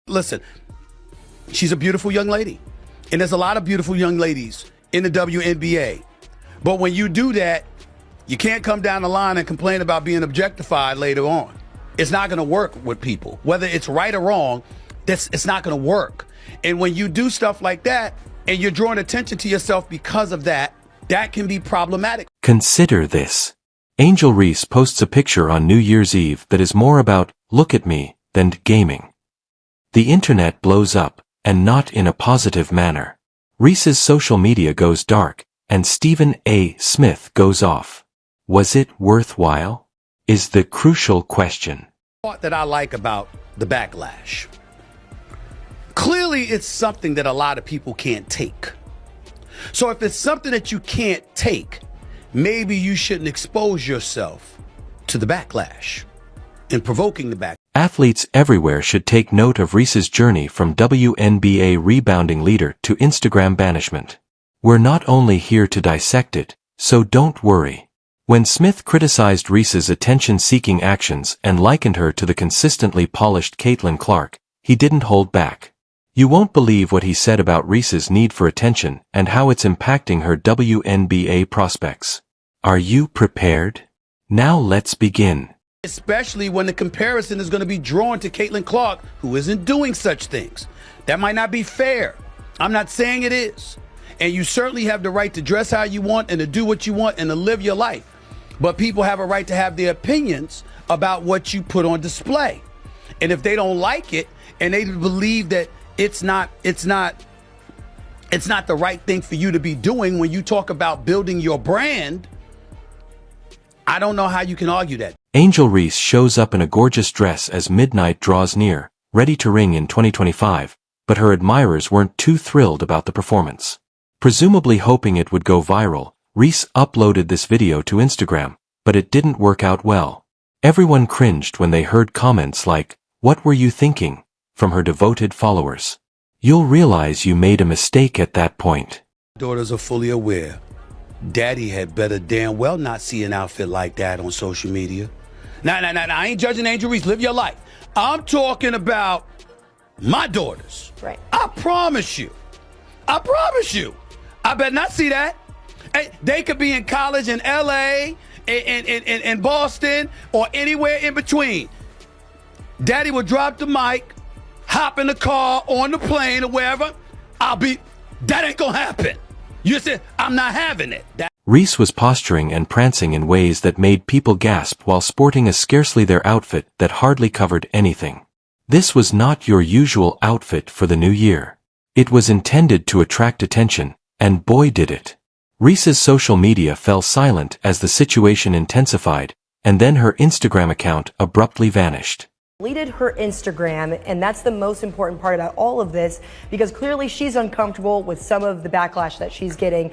Listen, she's a beautiful young lady. And there's a lot of beautiful young ladies in the WNBA. But when you do that, you can't come down the line and complain about being objectified later on. It's not going to work with people. Whether it's right or wrong, it's not going to work. And when you do stuff like that and you're drawing attention to yourself because of that, that can be problematic. Consider this. Angel Reese posts a picture on New Year's Eve that is more about, look at me, than gaming. The internet blows up, and not in a positive manner. Reese's social media goes dark, and Stephen A. Smith goes off. Was it worthwhile? Is the crucial question. Part that I like about the backlash. Clearly, it's something that a lot of people can't take. So if it's something that you can't take, maybe you shouldn't expose yourself to the backlash and provoking the backlash. Athletes everywhere should take note of Reese's journey from WNBA rebounding leader to Instagram banishment. We're not only here to dissect it, so don't worry. When Smith criticized Reese's attention-seeking actions and likened her to the consistently polished Caitlin Clark, he didn't hold back. You won't believe what he said about Reese's need for attention and how it's impacting her WNBA prospects. Are you prepared? Now let's begin. Especially when the comparison is going to be drawn to Caitlin Clark, who isn't doing such things. That might not be fair. I'm not saying it is. And you certainly have the right to dress how you want and to do what you want and to live your life. But people have a right to have their opinions about what you put on display. And if they don't like it and they believe that it's not the right thing for you to be doing when you talk about building your brand, I don't know how you can argue that. Angel Reese shows up in a gorgeous dress as midnight draws near, ready to ring in 2025, but her admirers weren't too thrilled about the performance. Presumably hoping it would go viral, Reese uploaded this video to Instagram, but it didn't work out well. Everyone cringed when they heard comments like, "What were you thinking?" from her devoted followers. You'll realize you made a mistake at that point. Daughters are fully aware. Daddy had better damn well not see an outfit like that on social media. Now, I ain't judging Angel Reese. Live your life. I'm talking about my daughters. Right. I promise you. I better not see that. Hey, they could be in college in LA, in Boston, or anywhere in between. Daddy will drop the mic, hop in the car, on the plane, or wherever. That ain't gonna happen. You said, I'm not having it. Reese was posturing and prancing in ways that made people gasp while sporting a scarcely their outfit that hardly covered anything. This was not your usual outfit for the new year. It was intended to attract attention, and boy did it. Reese's social media fell silent as the situation intensified, and then her Instagram account abruptly vanished. Deleted her Instagram, and that's the most important part about all of this, because clearly she's uncomfortable with some of the backlash that she's getting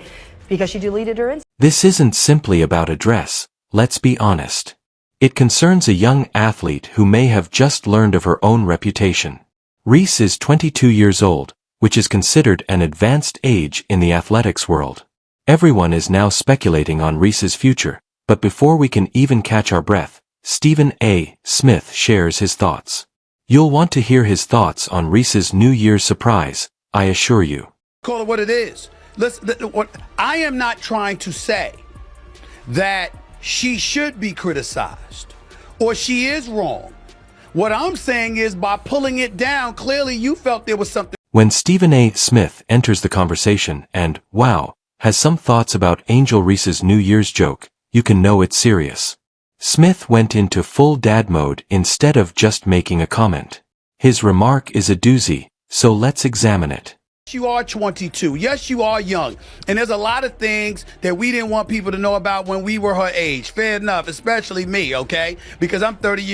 because she deleted her Instagram. This isn't simply about a dress, let's be honest. It concerns a young athlete who may have just learned of her own reputation. Reese is 22 years old, which is considered an advanced age in the athletics world. Everyone is now speculating on Reese's future, but before we can even catch our breath, Stephen A. Smith shares his thoughts. You'll want to hear his thoughts on Reese's New Year's surprise, I assure you. Call it what it is. Listen, I am not trying to say that she should be criticized or she is wrong. What I'm saying is by pulling it down, clearly you felt there was something. When Stephen A. Smith enters the conversation and, wow, has some thoughts about Angel Reese's New Year's joke, you can know it's serious. Smith went into full dad mode instead of just making a comment. His remark is a doozy, so let's examine it. You are 22. Yes, you are young. And there's a lot of things that we didn't want people to know about when we were her age. Fair enough, especially me, okay? Because I'm 30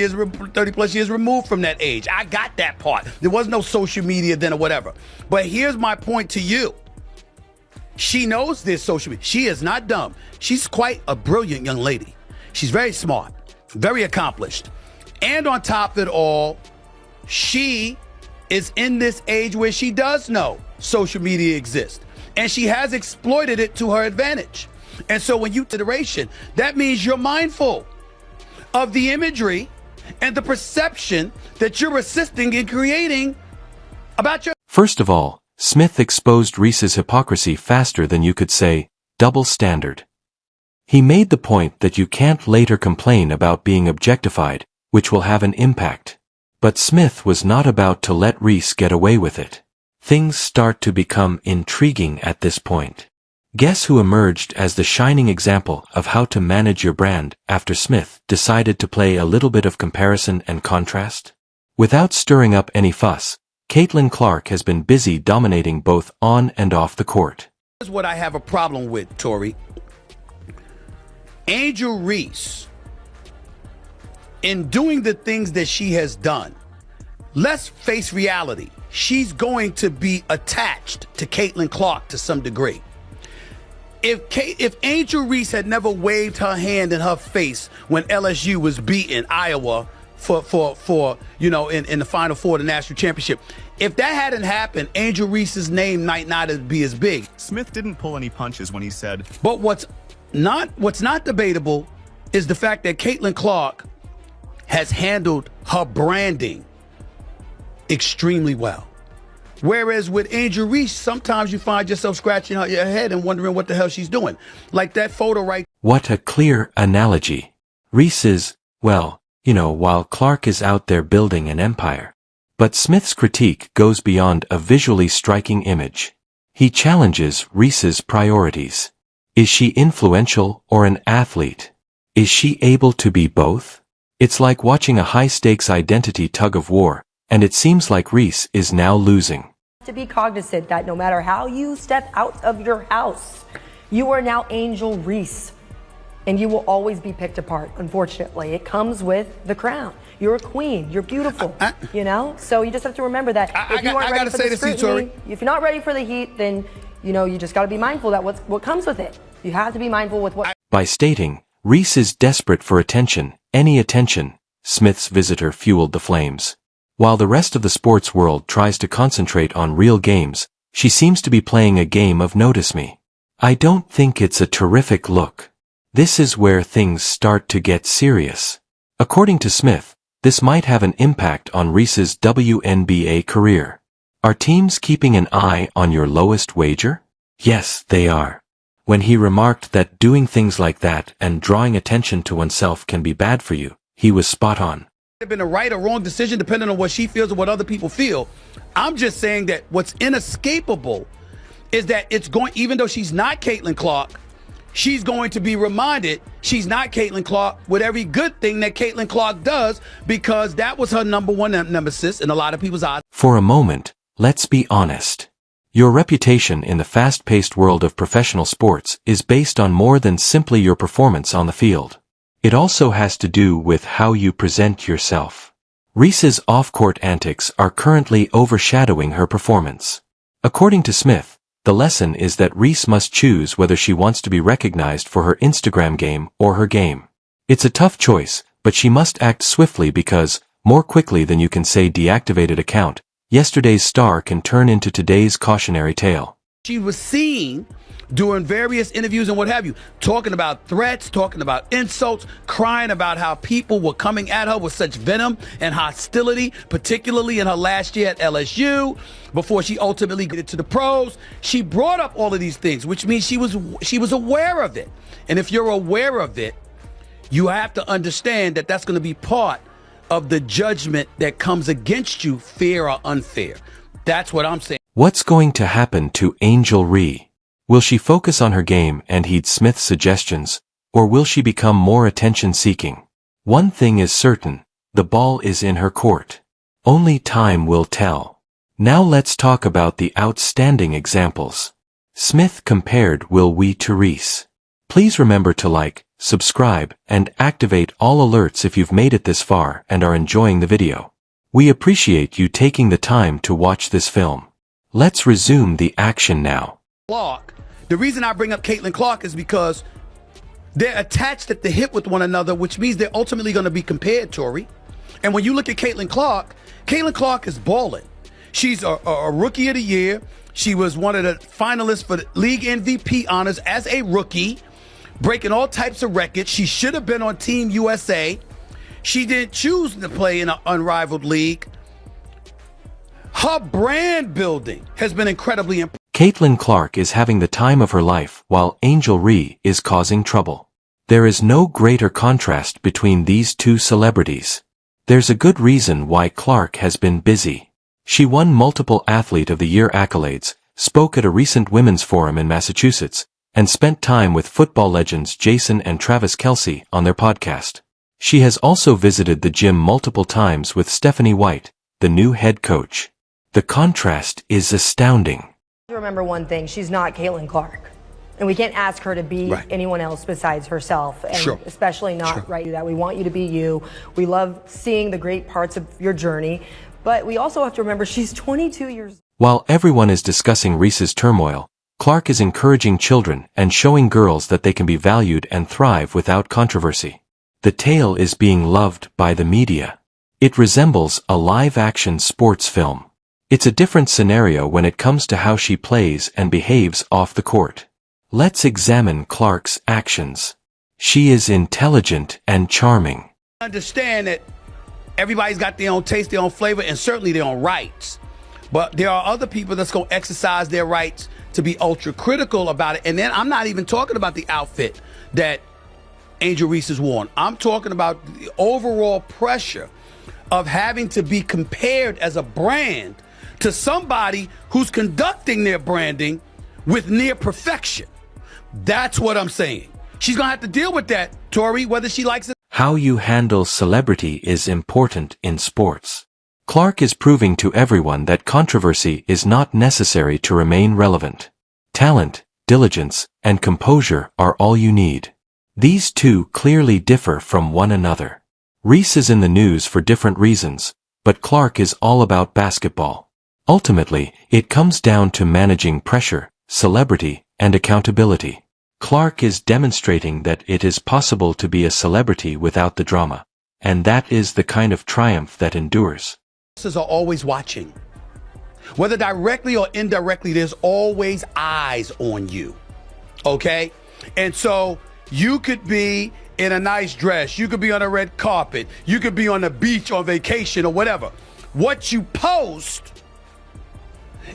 plus years removed from that age. I got that part. There was no social media then or whatever. But here's my point to you. She knows this social media. She is not dumb. She's quite a brilliant young lady. She's very smart, very accomplished. And on top of it all, she is in this age where she does know social media exists. And she has exploited it to her advantage. And so when you consideration, that means you're mindful of the imagery and the perception that you're assisting in creating About your First of all, Smith exposed Reese's hypocrisy faster than you could say, double standard. He made the point that you can't later complain about being objectified, which will have an impact. But Smith was not about to let Reese get away with it. Things start to become intriguing at this point. Guess who emerged as the shining example of how to manage your brand after Smith decided to play a little bit of comparison and contrast? Without stirring up any fuss, Caitlin Clark has been busy dominating both on and off the court. Here's what I have a problem with, Tori. Angel Reese, in doing the things that she has done, let's face reality. She's going to be attached to Caitlin Clark to some degree. If Angel Reese had never waved her hand in her face when LSU was beating Iowa for in the Final Four of the national championship, if that hadn't happened, Angel Reese's name might not be as big. Smith didn't pull any punches when he said, But what's not debatable is the fact that Caitlin Clark has handled her branding extremely well. Whereas with Angel Reese, sometimes you find yourself scratching your head and wondering what the hell she's doing. Like that photo right. What a clear analogy. Reese is, well, while Clark is out there building an empire. But Smith's critique goes beyond a visually striking image. He challenges Reese's priorities. Is she influential or an athlete? Is she able to be both? It's like watching a high-stakes identity tug-of-war, and it seems like Reese is now losing. To be cognizant that no matter how you step out of your house, you are now Angel Reese. And you will always be picked apart, unfortunately. It comes with the crown. You're a queen. You're beautiful. So you just have to remember that if you aren't ready for the scrutiny, if you're not ready for the heat, then you just got to be mindful that what comes with it. You have to be mindful with what. By stating, Reese is desperate for attention, any attention, Smith's visitor fueled the flames. While the rest of the sports world tries to concentrate on real games, she seems to be playing a game of notice me. I don't think it's a terrific look. This is where things start to get serious. According to Smith, this might have an impact on Reese's WNBA career. Are teams keeping an eye on your lowest wager? Yes, they are. When he remarked that doing things like that and drawing attention to oneself can be bad for you, he was spot on. Have been a right or wrong decision depending on what she feels or what other people feel. I'm just saying that what's inescapable is that it's going, even though she's not Caitlin Clark, she's going to be reminded she's not Caitlin Clark with every good thing that Caitlin Clark does, because that was her number one nemesis in a lot of people's eyes. For a moment, let's be honest. Your reputation in the fast-paced world of professional sports is based on more than simply your performance on the field. It also has to do with how you present yourself. Reese's off-court antics are currently overshadowing her performance. According to Smith, the lesson is that Reese must choose whether she wants to be recognized for her Instagram game or her game. It's a tough choice, but she must act swiftly because, more quickly than you can say deactivated account, yesterday's star can turn into today's cautionary tale. She was seen during various interviews and what have you, talking about threats, talking about insults, crying about how people were coming at her with such venom and hostility, particularly in her last year at LSU, before she ultimately got to the pros. She brought up all of these things, which means she was aware of it. And if you're aware of it, you have to understand that that's going to be part of the judgment that comes against you, fair or unfair. That's what I'm saying. What's going to happen to Angel Reese? Will she focus on her game and heed Smith's suggestions, or will she become more attention-seeking? One thing is certain, the ball is in her court. Only time will tell. Now let's talk about the outstanding examples. Smith compared Will Wee to Reese. Please remember to like, subscribe, and activate all alerts if you've made it this far and are enjoying the video. We appreciate you taking the time to watch this film. Let's resume the action now. Clark. The reason I bring up Caitlin Clark is because they're attached at the hip with one another, which means they're ultimately going to be compared, Tori. And when you look at Caitlin Clark is balling. She's a rookie of the year. She was one of the finalists for the league MVP honors as a rookie, breaking all types of records. She should have been on Team USA. She didn't choose to play in an unrivaled league. Her brand building has been incredibly important. Caitlin Clark is having the time of her life while Angel Reese is causing trouble. There is no greater contrast between these two celebrities. There's a good reason why Clark has been busy. She won multiple Athlete of the Year accolades, spoke at a recent women's forum in Massachusetts, and spent time with football legends Jason and Travis Kelce on their podcast. She has also visited the gym multiple times with Stephanie White, the new head coach. The contrast is astounding. Remember one thing, she's not Caitlin Clark. And we can't ask her to be anyone else besides herself. And especially not that. We want you to be you. We love seeing the great parts of your journey. But we also have to remember she's 22 years old. While everyone is discussing Reese's turmoil, Clark is encouraging children and showing girls that they can be valued and thrive without controversy. The tale is being loved by the media. It resembles a live-action sports film. It's a different scenario when it comes to how she plays and behaves off the court. Let's examine Clark's actions. She is intelligent and charming. Understand that everybody's got their own taste, their own flavor, and certainly their own rights. But there are other people that's going to exercise their rights to be ultra critical about it. And then I'm not even talking about the outfit that Angel Reese has worn. I'm talking about the overall pressure of having to be compared as a brand to somebody who's conducting their branding with near perfection. That's what I'm saying. She's going to have to deal with that, Tori, whether she likes it. How you handle celebrity is important in sports. Clark is proving to everyone that controversy is not necessary to remain relevant. Talent, diligence, and composure are all you need. These two clearly differ from one another. Reese is in the news for different reasons, but Clark is all about basketball. Ultimately, it comes down to managing pressure, celebrity, and accountability. Clark is demonstrating that it is possible to be a celebrity without the drama, and that is the kind of triumph that endures. Are always watching. Whether directly or indirectly, there's always eyes on you. Okay? And so you could be in a nice dress, you could be on a red carpet, you could be on the beach on vacation or whatever. What you post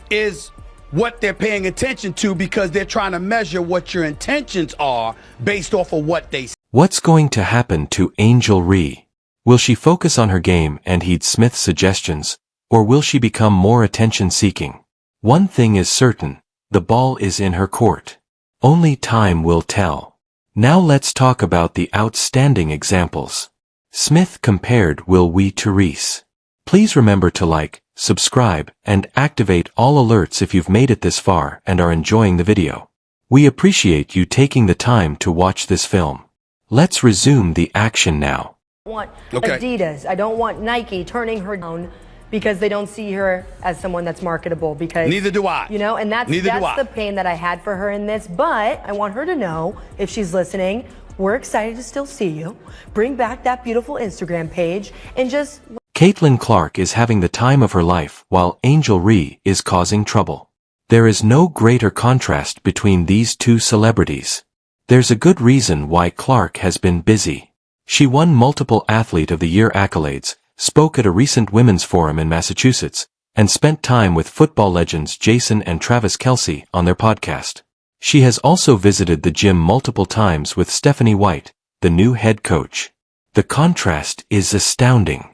is what they're paying attention to because they're trying to measure what your intentions are based off of what they see. What's going to happen to Angel Reese? Will she focus on her game and heed Smith's suggestions, or will she become more attention-seeking? One thing is certain, the ball is in her court. Only time will tell. Now let's talk about the outstanding examples. Smith compared Will Wee to Reese. Please remember to like, subscribe, and activate all alerts if you've made it this far and are enjoying the video. We appreciate you taking the time to watch this film. Let's resume the action now. I don't want Adidas. I don't want Nike turning her down because they don't see her as someone that's marketable. Because neither do I. You know, and that's the pain that I had for her in this. But I want her to know, if she's listening, we're excited to still see you. Bring back that beautiful Instagram page and just... Caitlin Clark is having the time of her life while Angel Reese is causing trouble. There is no greater contrast between these two celebrities. There's a good reason why Clark has been busy. She won multiple Athlete of the Year accolades, spoke at a recent women's forum in Massachusetts, and spent time with football legends Jason and Travis Kelce on their podcast. She has also visited the gym multiple times with Stephanie White, the new head coach. The contrast is astounding.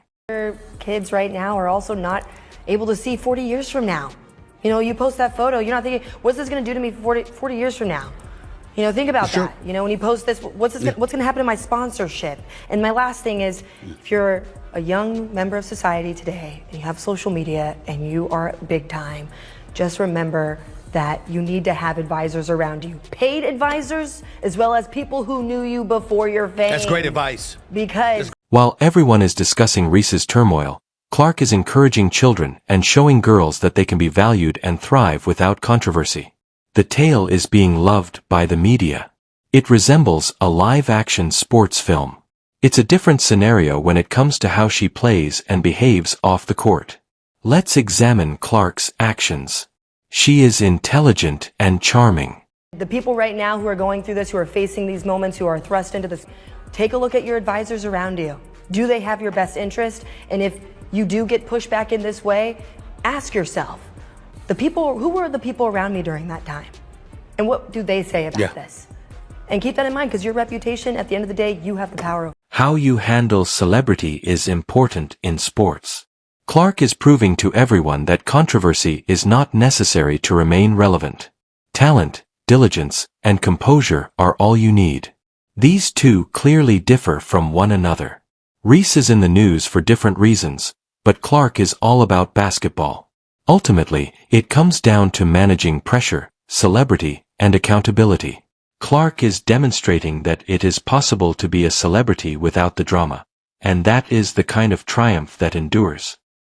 Kids right now are also not able to see 40 years from now. You know, you post that photo, you're not thinking, what's this going to do to me 40 years from now? You know, think about that. You know, when you post this, what's going to happen to my sponsorship? And my last thing is, if you're a young member of society today and you have social media and you are big time, just remember that you need to have advisors around you. Paid advisors, as well as people who knew you before your fame. That's great advice. Because while everyone is discussing Reese's turmoil, Clark is encouraging children and showing girls that they can be valued and thrive without controversy. The tale is being loved by the media. It resembles a live-action sports film. It's a different scenario when it comes to how she plays and behaves off the court. Let's examine Clark's actions. She is intelligent and charming. the people right now who are going through this, who are facing these moments, who are thrust into this, take a look at your advisors around you. Do they have your best interest? And if you do get pushed back in this way, Ask yourself, who were the people around me during that time? And what do they say about this? And keep that in mind, because your reputation, at the end of the day, you have the power. How you handle celebrity is important in sports. Clark is proving to everyone that controversy is not necessary to remain relevant. Talent, diligence, and composure are all you need. These two clearly differ from one another. Reese is in the news for different reasons, but Clark is all about basketball. Ultimately, it comes down to managing pressure, celebrity, and accountability. Clark is demonstrating that it is possible to be a celebrity without the drama. And that is the kind of triumph that endures.